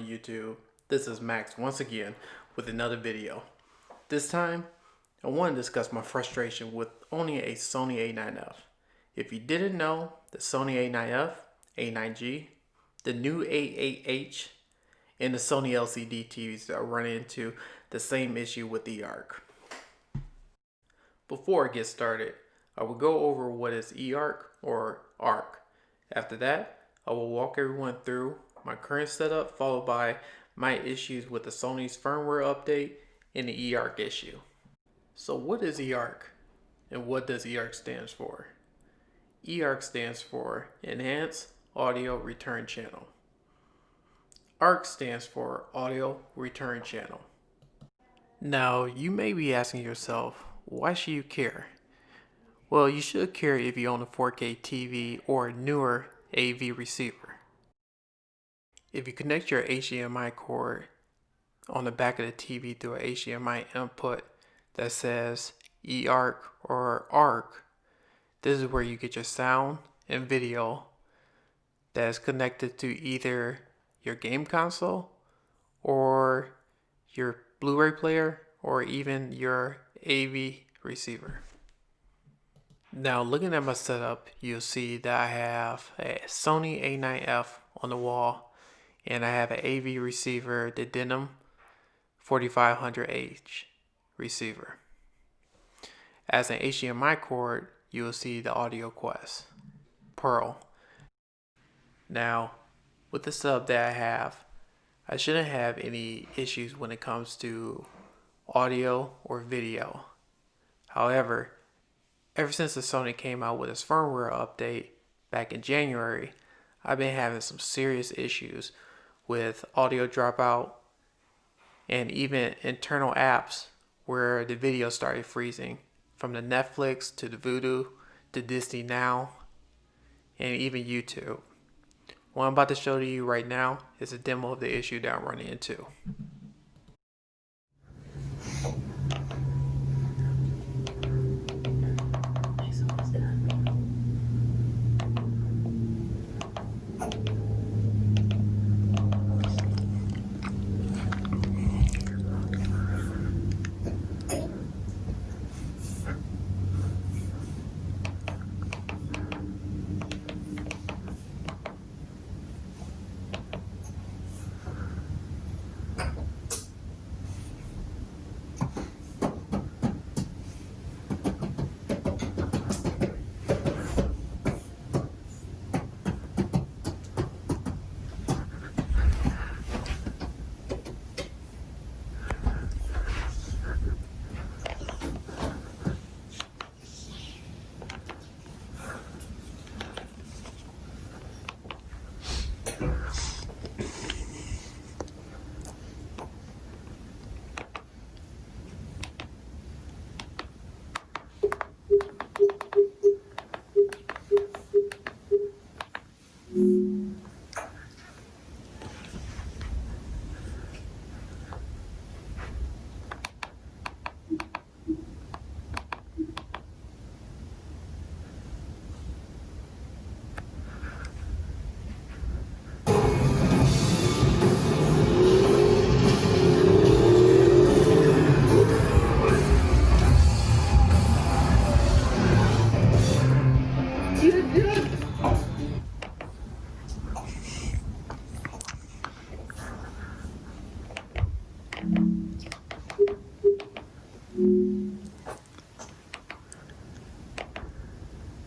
on YouTube? This is Max once again with another video. This time, I want to discuss my frustration with owning a Sony A9F. If you didn't know, the Sony A9F, A9G, the new A8H, and the Sony LCD TVs are running into the same issue with eARC. Before I get started, I will go over what is eARC or ARC. After that, I will walk everyone through my current setup, followed by my issues with the Sony's firmware update and the eARC issue. So what is eARC and what does eARC stand for? eARC stands for Enhanced Audio Return Channel. ARC stands for Audio Return Channel. Now you may be asking yourself, why should you care? Well, you should care if you own a 4K TV or a newer AV receiver. If you connect your HDMI cord on the back of the TV through an HDMI input that says eARC or ARC, this is where you get your sound and video that is connected to either your game console or your Blu-ray player or even your AV receiver. Now looking at my setup, you'll see that I have a Sony A9F on the wall and I have an AV receiver, the Denim 4500H receiver. As an HDMI cord, you will see the Audio Quest Pearl. Now, with the setup that I have, I shouldn't have any issues when it comes to audio or video. However, ever since the Sony came out with its firmware update back in January, I've been having some serious issues with audio dropout and even internal apps where the video started freezing, from the Netflix to the Vudu to Disney Now and even YouTube. What I'm about to show to you right now is a demo of the issue that I'm running into.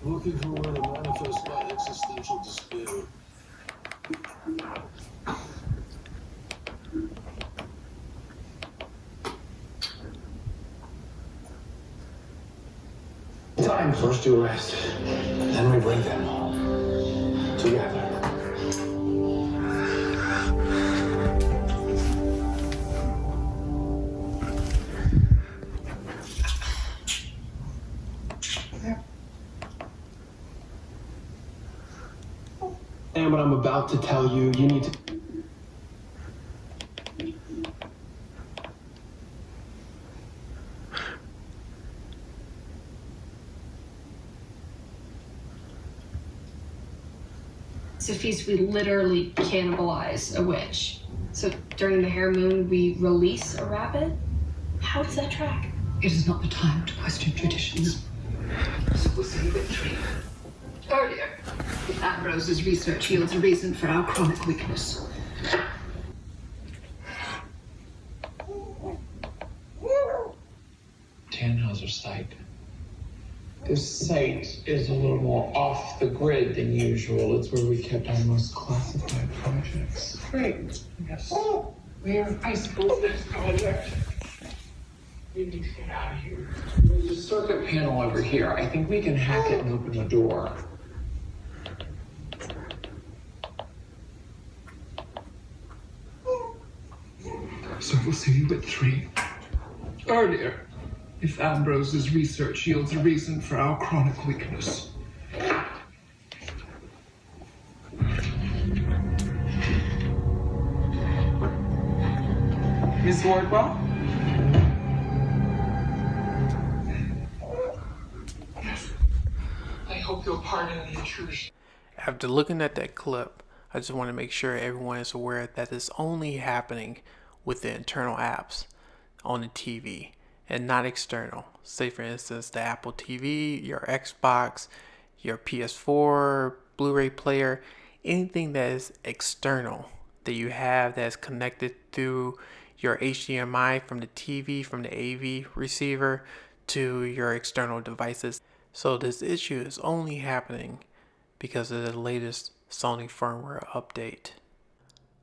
Looking for where to manifest my existential despair. Time first you rest, then we bring them home together. And what I'm about to tell you, you need to... Sophie's, we literally cannibalize a witch. So during the Hare Moon, we release a rabbit? How does that track? It is not the time to question traditions. So we'll see victory. Earlier, Ambrose's research yields a reason for our chronic weakness. Tannhauser's site. This site is a little more off the grid than usual. It's where we kept our most classified projects. Great. Yes. Where I suppose this project. We need to get out of here. There's a circuit panel over here. I think we can hack it and open the door. So we'll see you at 3. Earlier, if Ambrose's research yields a reason for our chronic weakness. Miss Wardwell? I hope you'll pardon the intrusion. After looking at that clip, I just want to make sure everyone is aware that it's only happening with the internal apps on the TV and not external. Say for instance the Apple TV, your Xbox, your PS4, Blu-ray player, anything that is external that you have that's connected through your HDMI from the TV, from the AV receiver to your external devices. So this issue is only happening because of the latest Sony firmware update.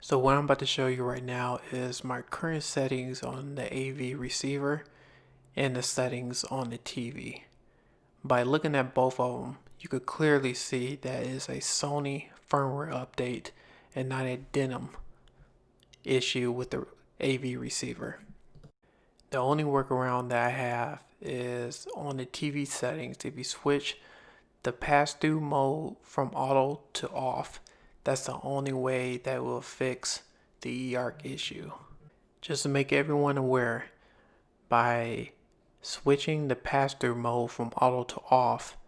So what I'm about to show you right now is my current settings on the AV receiver and the settings on the TV. By looking at both of them, you could clearly see that it is a Sony firmware update and not a denim issue with the AV receiver. The only workaround that I have is on the TV settings. If you switch the pass-through mode from auto to off, that's the only way that will fix the eARC issue. Just to make everyone aware, by switching the pass-through mode from auto to off,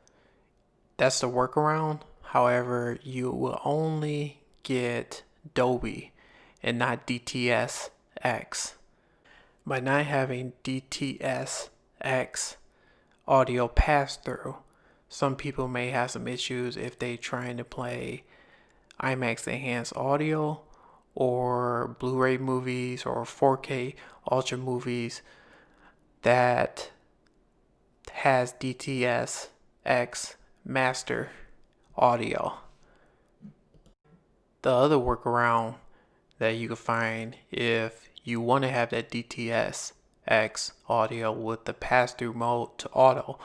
that's the workaround. However, you will only get Dolby and not DTS-X. By not having DTS-X audio pass-through, some people may have some issues if they trying to play IMAX enhanced audio or Blu-ray movies or 4K Ultra movies that has DTS-X master audio. The other workaround that you can find if you want to have that DTS-X audio with the pass-through mode to auto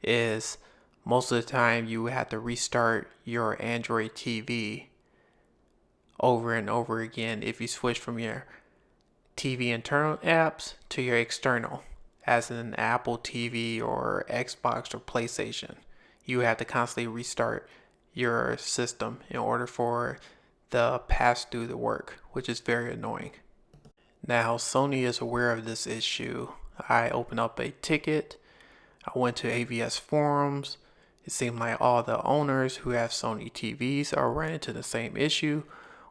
is most of the time you would have to restart your Android TV over and over again if you switch from your TV internal apps to your external, as in Apple TV or Xbox or PlayStation. You have to constantly restart your system in order for the pass-through to work, which is very annoying. Now, Sony is aware of this issue. I opened up a ticket. I went to AVS forums. It seemed like all the owners who have Sony TVs are running into the same issue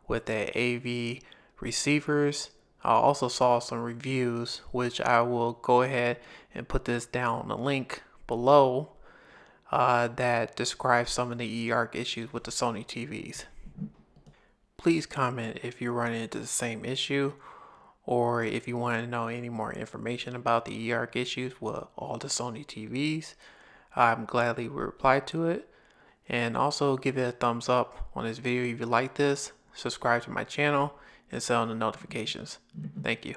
with their AV receivers. I also saw some reviews, which I will go ahead and put this down on the link below, that describes some of the eARC issues with the Sony TVs. Please comment if you're running into the same issue, or if you want to know any more information about the eARC issues with all the Sony TVs. I'm gladly will reply to it. And also give it a thumbs up on this video if you like this. Subscribe to my channel and set on the notifications. Thank you.